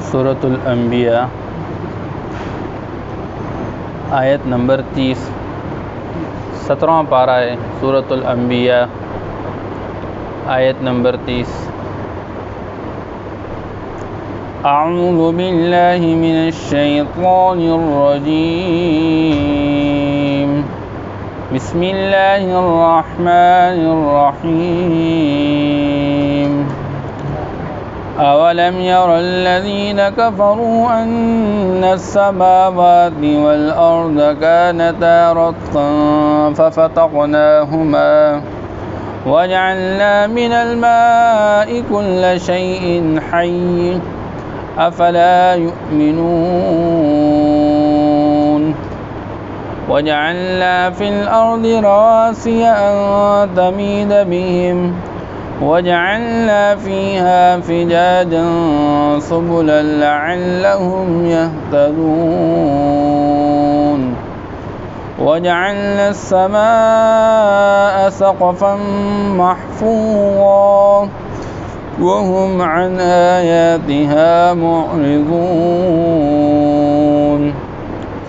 سورۃ الانبیاء آیت نمبر 30 17واں پارہ ہے سورۃ الانبیاء آیت نمبر 30 اعوذ باللہ من الشیطان الرجیم بسم اللہ الرحمن الرحیم اولم یر الذین کفروا ان السماوات والارض كانتا رتقا ففتقناهما وجعلنا من الماء كل شيء حي افلا يؤمنون وجعلنا في الارض رواسي ان تميد بهم وجعلنا فيها فجاجا سبلا لعلهم يهتدون وجعلنا السماء سقفا محفوظا وهم عن آياتها معرضون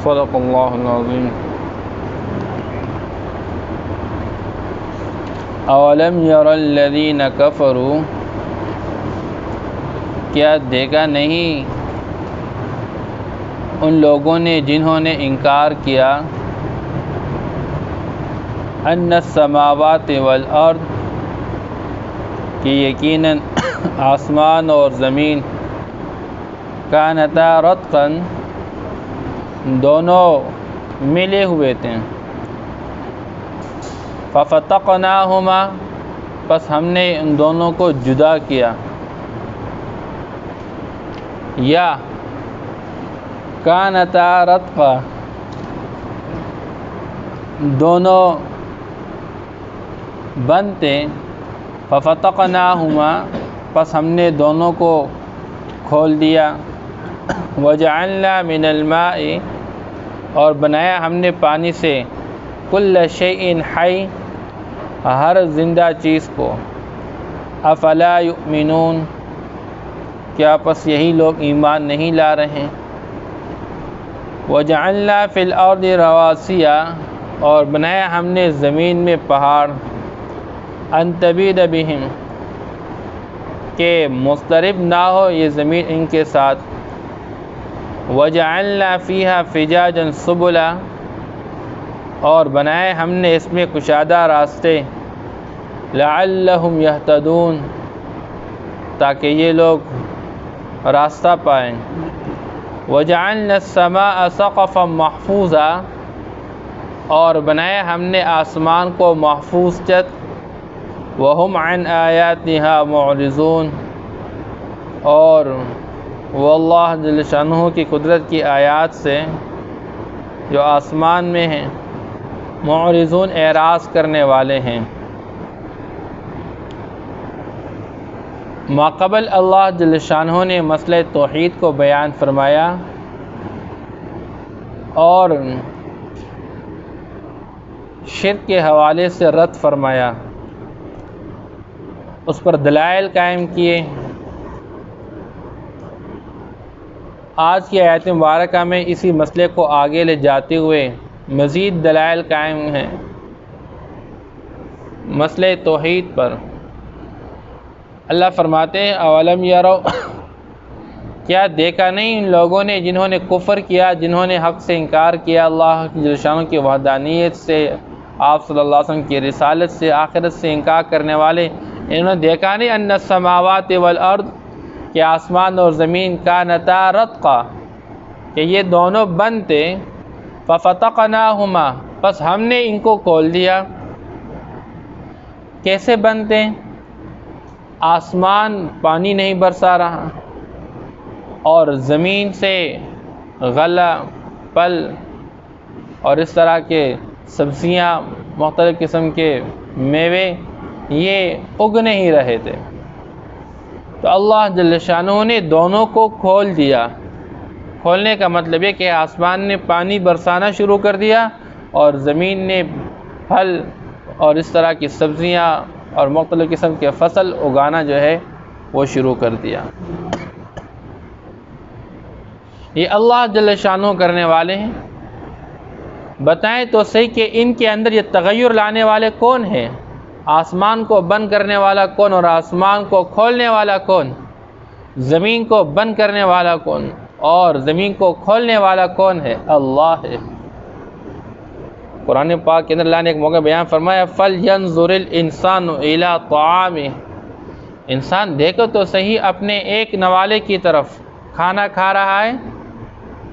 صدق اللہ العظیم اولم یر الذین کفروا کیا دیکھا نہیں ان لوگوں نے جنہوں نے انکار کیا ان السماوات والارض کہ یقیناً آسمان اور زمین کانتا رتقا دونوں ملے ہوئے تھے ففتقناہما پس ہم نے ان دونوں کو جدا کیا یا کانتا رتقا دونوں بند تھے ففتقناہما پس ہم نے دونوں کو کھول دیا وجعلنا من الماء اور بنایا ہم نے پانی سے کل شیء حی ہر زندہ چیز کو افلا یؤمنون کیا پس یہی لوگ ایمان نہیں لا رہے وجعلنا فی الارض رواسیہ اور بنایا ہم نے زمین میں پہاڑ ان تبید بہم کہ مضطرب نہ ہو یہ زمین ان کے ساتھ وجعلنا فیہا فجاجا سبلا اور بنائے ہم نے اس میں کشادہ راستے لعلہم یہتدون تاکہ یہ لوگ راستہ پائیں وجعلنا السماء سقفا محفوظا اور بنائے ہم نے آسمان کو محفوظ چت وہم عن آیاتها معرضون اور وہ اللہ جل شانہ کی قدرت کی آیات سے جو آسمان میں ہیں معرضون اعراض کرنے والے ہیں ماقبل اللہ جل شانہ نے مسئلہ توحید کو بیان فرمایا اور شرک کے حوالے سے رد فرمایا اس پر دلائل قائم کیے آج کی آیت مبارکہ میں اسی مسئلے کو آگے لے جاتے ہوئے مزید دلائل قائم ہیں مسئلہ توحید پر اللہ فرماتے ہیں اولم یرو کیا دیکھا نہیں ان لوگوں نے جنہوں نے کفر کیا جنہوں نے حق سے انکار کیا اللہ جل شانہ کی وحدانیت سے آپ صلی اللہ علیہ وسلم کی رسالت سے آخرت سے انکار کرنے والے انہوں نے دیکھا نہیں ان السماوات والارض کہ آسمان اور زمین کانتا رتقا کہ یہ دونوں بند تھے ففتقناہما پس ہم نے ان کو کھول دیا کیسے بند تھے آسمان پانی نہیں برسا رہا اور زمین سے غلہ پل اور اس طرح کے سبزیاں مختلف قسم کے میوے یہ اگ نہیں رہے تھے تو اللہ جل شانہ نے دونوں کو کھول دیا کھولنے کا مطلب یہ کہ آسمان نے پانی برسانا شروع کر دیا اور زمین نے پھل اور اس طرح کی سبزیاں اور مختلف قسم کے فصل اگانا جو ہے وہ شروع کر دیا۔ یہ اللہ جل شانہ کرنے والے ہیں۔ بتائیں تو صحیح کہ ان کے اندر یہ تغیر لانے والے کون ہیں؟ آسمان کو بند کرنے والا کون اور آسمان کو کھولنے والا کون؟ زمین کو بند کرنے والا کون اور زمین کو کھولنے والا کون ہے؟ اللہ ہے۔ قرآن پاک کے اندر اللہ نے ایک موقع بیان فرمایا فَلْيَنْظُرِ الْإِنسَانُ إِلَىٰ طَعَامِهِ، انسان دیکھو تو صحیح اپنے ایک نوالے کی طرف، کھانا کھا رہا ہے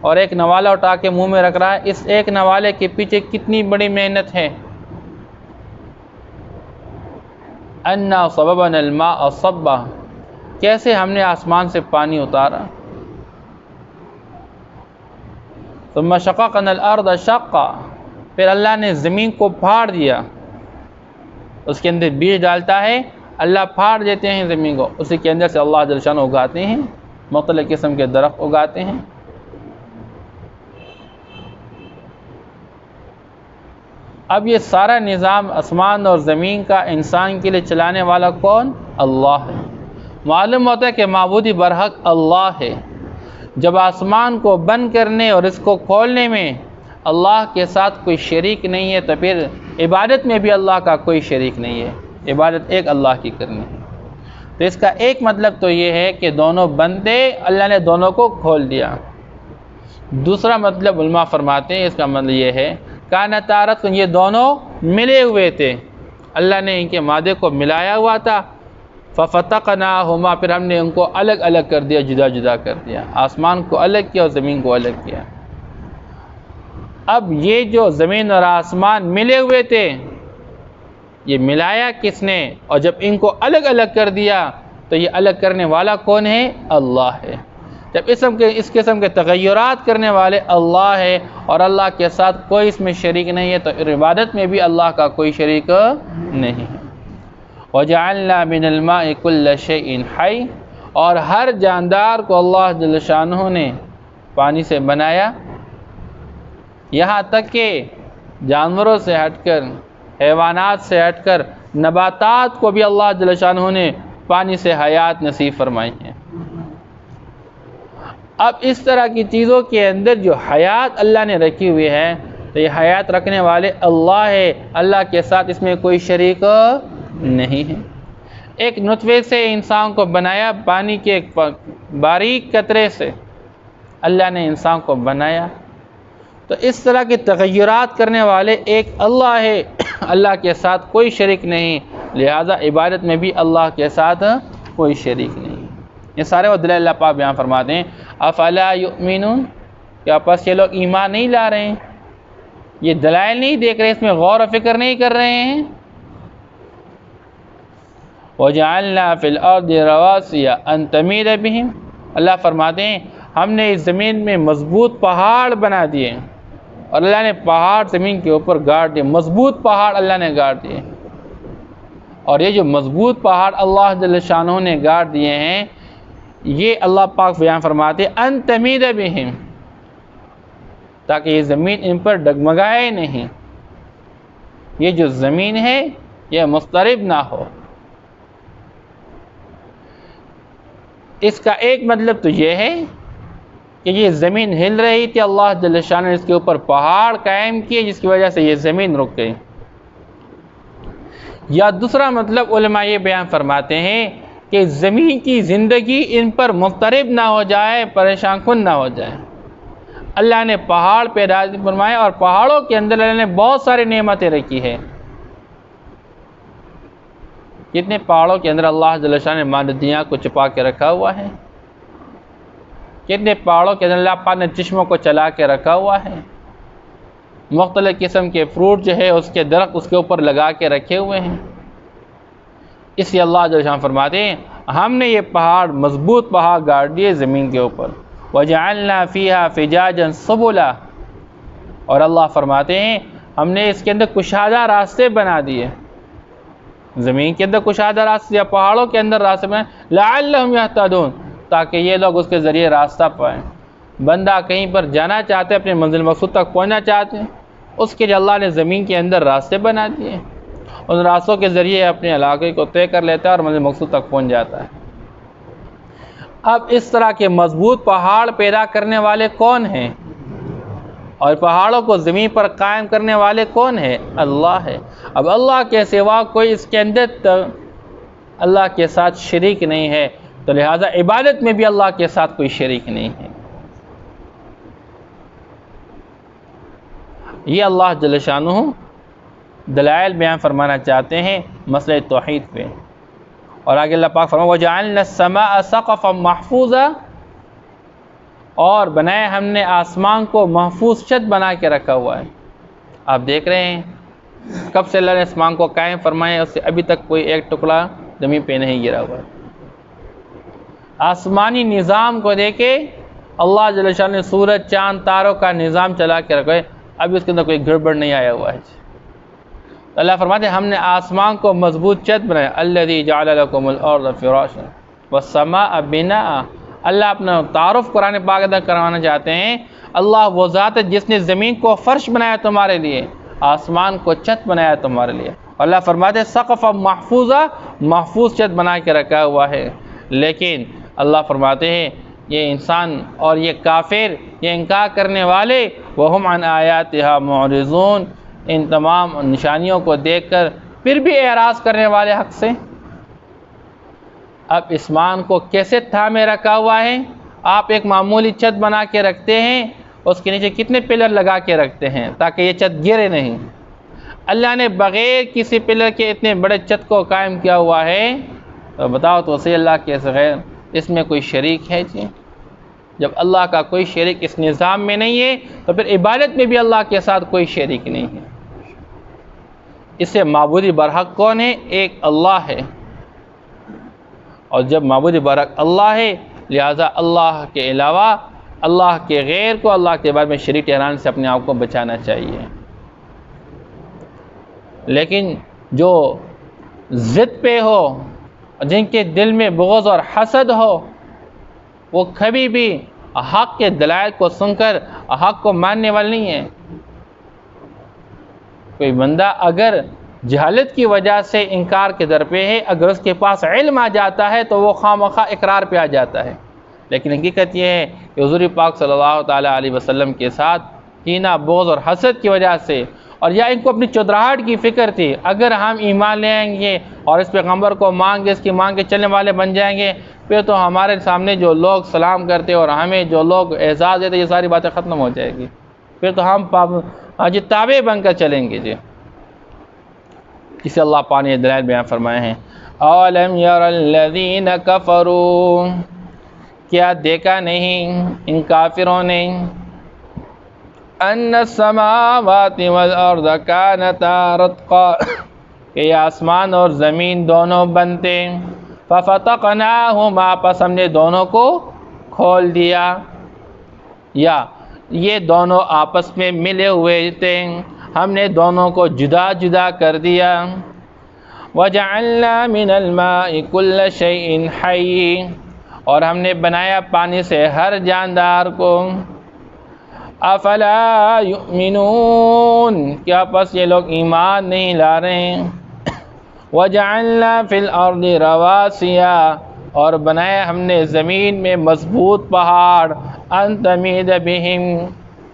اور ایک نوالا اٹھا کے منہ میں رکھ رہا ہے، اس ایک نوالے کے پیچھے کتنی بڑی محنت ہے۔ اَنَّا صَبَبْنَا الْمَاءَ صَبًّا، کیسے ہم نے آسمان سے پانی اتارا۔ ثُمَّ شَقَقْنَا الْأَرْضَ شَقًّا، پھر اللہ نے زمین کو پھاڑ دیا، اس کے اندر بیج ڈالتا ہے، اللہ پھاڑ دیتے ہیں زمین کو، اسی کے اندر سے اللہ جل شانہ اگاتے ہیں، مختلف قسم کے درخت اگاتے ہیں۔ اب یہ سارا نظام آسمان اور زمین کا انسان کے لیے چلانے والا کون؟ اللہ ہے۔ معلوم ہوتا ہے کہ معبودی برحق اللہ ہے۔ جب آسمان کو بند کرنے اور اس کو کھولنے میں اللہ کے ساتھ کوئی شریک نہیں ہے، تو پھر عبادت میں بھی اللہ کا کوئی شریک نہیں ہے، عبادت ایک اللہ کی کرنی ہے۔ تو اس کا ایک مطلب تو یہ ہے کہ دونوں بندے اللہ نے دونوں کو کھول دیا۔ دوسرا مطلب علماء فرماتے ہیں اس کا مطلب یہ ہے کانا تارت، یہ دونوں ملے ہوئے تھے، اللہ نے ان کے مادے کو ملایا ہوا تھا، ففتقناہما، پھر ہم نے ان کو الگ الگ کر دیا، جدا جدا کر دیا، آسمان کو الگ کیا اور زمین کو الگ کیا۔ اب یہ جو زمین اور آسمان ملے ہوئے تھے، یہ ملایا کس نے؟ اور جب ان کو الگ الگ کر دیا تو یہ الگ کرنے والا کون ہے؟ اللہ ہے۔ جب اس قسم کے تغیرات کرنے والے اللہ ہے اور اللہ کے ساتھ کوئی اس میں شریک نہیں ہے، تو عبادت میں بھی اللہ کا کوئی شریک نہیں ہے۔ وَجَعَلْنَا مِنَ الْمَاءِ كُلَّ شَيْءٍ حَيٍّ، اور ہر جاندار کو اللہ جل شانہ نے پانی سے بنایا، یہاں تک کہ جانوروں سے ہٹ کر، حیوانات سے ہٹ کر، نباتات کو بھی اللہ جل شانہ نے پانی سے حیات نصیب فرمائی ہے۔ اب اس طرح کی چیزوں کے اندر جو حیات اللہ نے رکھی ہوئی ہے، تو یہ حیات رکھنے والے اللہ ہے، اللہ کے ساتھ اس میں کوئی شریک نہیں ہے۔ ایک نطفے سے انسان کو بنایا، پانی کے ایک باریک قطرے سے اللہ نے انسان کو بنایا، تو اس طرح کے تغیرات کرنے والے ایک اللہ ہے، اللہ کے ساتھ کوئی شریک نہیں، لہذا عبادت میں بھی اللہ کے ساتھ کوئی شریک نہیں۔ یہ سارے وہ دلائل اللہ پاک بیان فرماتے ہیں۔ افلا یؤمنون، کیا پس یہ لوگ ایمان نہیں لا رہے ہیں؟ یہ دلائل نہیں دیکھ رہے، اس میں غور و فکر نہیں کر رہے ہیں؟ وَجَعَلْنَا فِي الْأَرْضِ رَوَاسِيَ أَن تَمِيدَ بِهِمْ، اللہ فرماتے ہیں ہم نے اس زمین میں مضبوط پہاڑ بنا دیے، اور اللہ نے پہاڑ زمین کے اوپر گاڑ دیے، مضبوط پہاڑ اللہ نے گاڑ دیے۔ اور یہ جو مضبوط پہاڑ اللہ جل شانہ نے گاڑ دیے ہیں، یہ اللہ پاک بیان فرماتے ہیں ان تمید بہم، تاکہ یہ زمین ان پر ڈگمگائے نہیں، یہ جو زمین ہے یہ مضطرب نہ ہو۔ اس کا ایک مطلب تو یہ ہے کہ یہ زمین ہل رہی تھی، اللہ جل شانہ نے اس کے اوپر پہاڑ قائم کیے جس کی وجہ سے یہ زمین رک گئی۔ یا دوسرا مطلب علماء یہ بیان فرماتے ہیں کہ زمین کی زندگی ان پر مضطرب نہ ہو جائے، پریشان کن نہ ہو جائے۔ اللہ نے پہاڑ پیدا فرمائے، اور پہاڑوں کے اندر اللہ نے بہت ساری نعمتیں رکھی ہے۔ کتنے پہاڑوں کے اندر اللہ جل شانہ نے مادیاں کو چھپا کے رکھا ہوا ہے، کتنے پہاڑوں کے اندر اللہ پاک نے چشموں کو چلا کے رکھا ہوا ہے، مختلف قسم کے فروٹ جو ہے اس کے درخت اس کے اوپر لگا کے رکھے ہوئے ہیں۔ اس لیے اللہ جل شانہ فرماتے ہیں ہم نے یہ پہاڑ، مضبوط پہاڑ گاڑ دیے زمین کے اوپر، وَجَعَلْنَا فِيهَا فِجَاجًا سُبُلًا، اور اللہ فرماتے ہیں ہم نے اس کے اندر کشادہ راستے بنا دیے، زمین کے اندر کشادہ راستے یا پہاڑوں کے اندر راستے بنا، لَعَلَّهُمْ يَهْتَدُونَ، تاکہ یہ لوگ اس کے ذریعے راستہ پائیں۔ بندہ کہیں پر جانا چاہتے، اپنے منزل مقصود تک پہنچنا چاہتے ہیں، اس کے لیے اللہ نے زمین کے اندر راستے بنا دیے، ان راستوں کے ذریعے اپنے علاقے کو طے کر لیتا ہے اور منزل مقصود تک پہنچ جاتا ہے۔ اب اس طرح کے مضبوط پہاڑ پیدا کرنے والے کون ہیں؟ اور پہاڑوں کو زمین پر قائم کرنے والے کون ہیں؟ اللہ ہے۔ اب اللہ کے سوا کوئی اس کے اندر اللہ کے ساتھ شریک نہیں ہے، تو لہٰذا عبادت میں بھی اللہ کے ساتھ کوئی شریک نہیں ہے۔ یہ اللہ جل شانہ دلائل بیان فرمانا چاہتے ہیں مسئلہ توحید پہ۔ اور آگے اللہ پاک فرمایا وَجَعَلْنَا السَّمَاءَ سَقْفًا مَحْفُوظًا، اور بنائے ہم نے آسمان کو محفوظ چھت بنا کے رکھا ہوا ہے۔ آپ دیکھ رہے ہیں کب سے اللہ نے آسمان کو قائم فرمایا، اس سے ابھی تک کوئی ایک ٹکڑا زمین پہ نہیں گرا ہوا ہے۔ آسمانی نظام کو دیکھے اللہ جل شانہ نے سورج چاند تاروں کا نظام چلا کے رکھا ہے، ابھی اس کے اندر کوئی گڑبڑ نہیں آیا ہوا ہے۔ اللہ فرماتے ہیں ہم نے آسمان کو مضبوط چھت بنایا، الذی جعل لکم الارض فراشا والسماء بناء۔ اللہ اپنا تعارف قرآن پاک ادا کروانا چاہتے ہیں، اللہ وہ ذات ہے جس نے زمین کو فرش بنایا تمہارے لیے، آسمان کو چھت بنایا تمہارے لیے۔ اللہ فرماتے ہیں سقفا محفوظا، محفوظ چھت بنا کے رکھا ہوا ہے۔ لیکن اللہ فرماتے ہیں یہ انسان اور یہ کافر، یہ انکار کرنے والے، وَهُمْ عَنْ آیَاتِهَا مُعْرِضُونَ، ان تمام نشانیوں کو دیکھ کر پھر بھی اعراض کرنے والے حق سے۔ اب اسمان کو کیسے تھامے رکھا ہوا ہے؟ آپ ایک معمولی چھت بنا کے رکھتے ہیں، اس کے نیچے کتنے پلر لگا کے رکھتے ہیں تاکہ یہ چھت گرے نہیں۔ اللہ نے بغیر کسی پلر کے اتنے بڑے چھت کو قائم کیا ہوا ہے، تو بتاؤ تو صحیح اللہ کے غیر اس میں کوئی شریک ہے جی؟ جب اللہ کا کوئی شریک اس نظام میں نہیں ہے تو پھر عبادت میں بھی اللہ کے ساتھ کوئی شریک نہیں ہے۔ اس سے معبود برحق کون ہے؟ ایک اللہ ہے، اور جب معبود برحق اللہ ہے لہذا اللہ کے علاوہ اللہ کے غیر کو اللہ کے بارے میں شریک ٹھہرانے سے اپنے آپ کو بچانا چاہیے۔ لیکن جو ضد پہ ہو، جن کے دل میں بغض اور حسد ہو، وہ کبھی بھی حق کے دلائل کو سن کر حق کو ماننے والے نہیں ہیں۔ کوئی بندہ اگر جہالت کی وجہ سے انکار کے در پہ ہے، اگر اس کے پاس علم آ جاتا ہے تو وہ خواہ اقرار پہ آ جاتا ہے، لیکن حقیقت یہ ہے کہ حضور پاک صلی اللہ تعالیٰ علیہ وسلم کے ساتھ کینہ، بغض اور حسد کی وجہ سے، اور یا ان کو اپنی چودراہٹ کی فکر تھی، اگر ہم ایمان لے آئیں گے اور اس پیغمبر کو مانگ کے اس کی مانگ کے چلنے والے بن جائیں گے، پھر تو ہمارے سامنے جو لوگ سلام کرتے اور ہمیں جو لوگ اعزاز دیتے یہ ساری باتیں ختم ہو جائے گی، پھر تو ہم تابع بن کر چلیں گے جی۔ اسے اللہ پاک نے دلائل بیان فرمائے ہیں۔ اولم یر الذین کفروا، کیا دیکھا نہیں ان کافروں نے، ان السماوات والارض کانتا رتقا، کہ یہ آسمان اور زمین دونوں بنتے، ففتقناہما، پس ہم نے دونوں کو کھول دیا، یا یہ دونوں آپس میں ملے ہوئے تھے، ہم نے دونوں کو جدا جدا کر دیا۔ وَجَعَلْنَا مِنَ الْمَاءِ كُلَّ شَيْءٍ حَيٍّ، اور ہم نے بنایا پانی سے ہر جاندار کو۔ افلا یؤمنون، کیا پس یہ لوگ ایمان نہیں لا رہے ہیں؟ وَجَعَلْنَا فِي الْأَرْضِ رَوَاسِيَ، اور بنایا ہم نے زمین میں مضبوط پہاڑ، ان تمید بہم،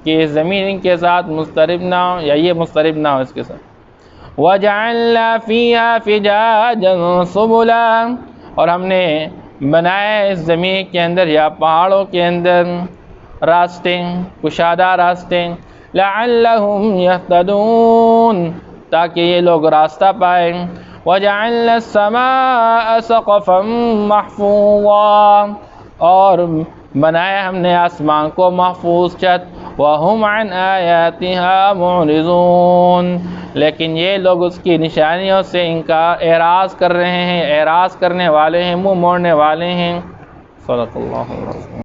کہ زمین ان کے ساتھ مضطرب نہ ہو یا یہ مضطرب نہ ہو اس کے ساتھ۔ وَجَعَلْنَا فِيهَا فِجَاجًا سُبُلًا، اور ہم نے بنایا اس زمین کے اندر یا پہاڑوں کے اندر راستے، کشادہ راستے، لَعَلَّهُمْ يَهْتَدُونَ، تاکہ یہ لوگ راستہ پائیں۔ وَجَعَلْنَا السَّمَاءَ سَقْفًا مَحْفُوظًا، اور بنایا ہم نے آسمان کو محفوظ چھت۔ وَهُمْ عَنْ آيَاتِهَا مُعْرِضُونَ، لیکن یہ لوگ اس کی نشانیوں سے اعراض کر رہے ہیں، اعراض کرنے والے ہیں، منہ موڑنے والے ہیں۔ صدق اللہ العظیم۔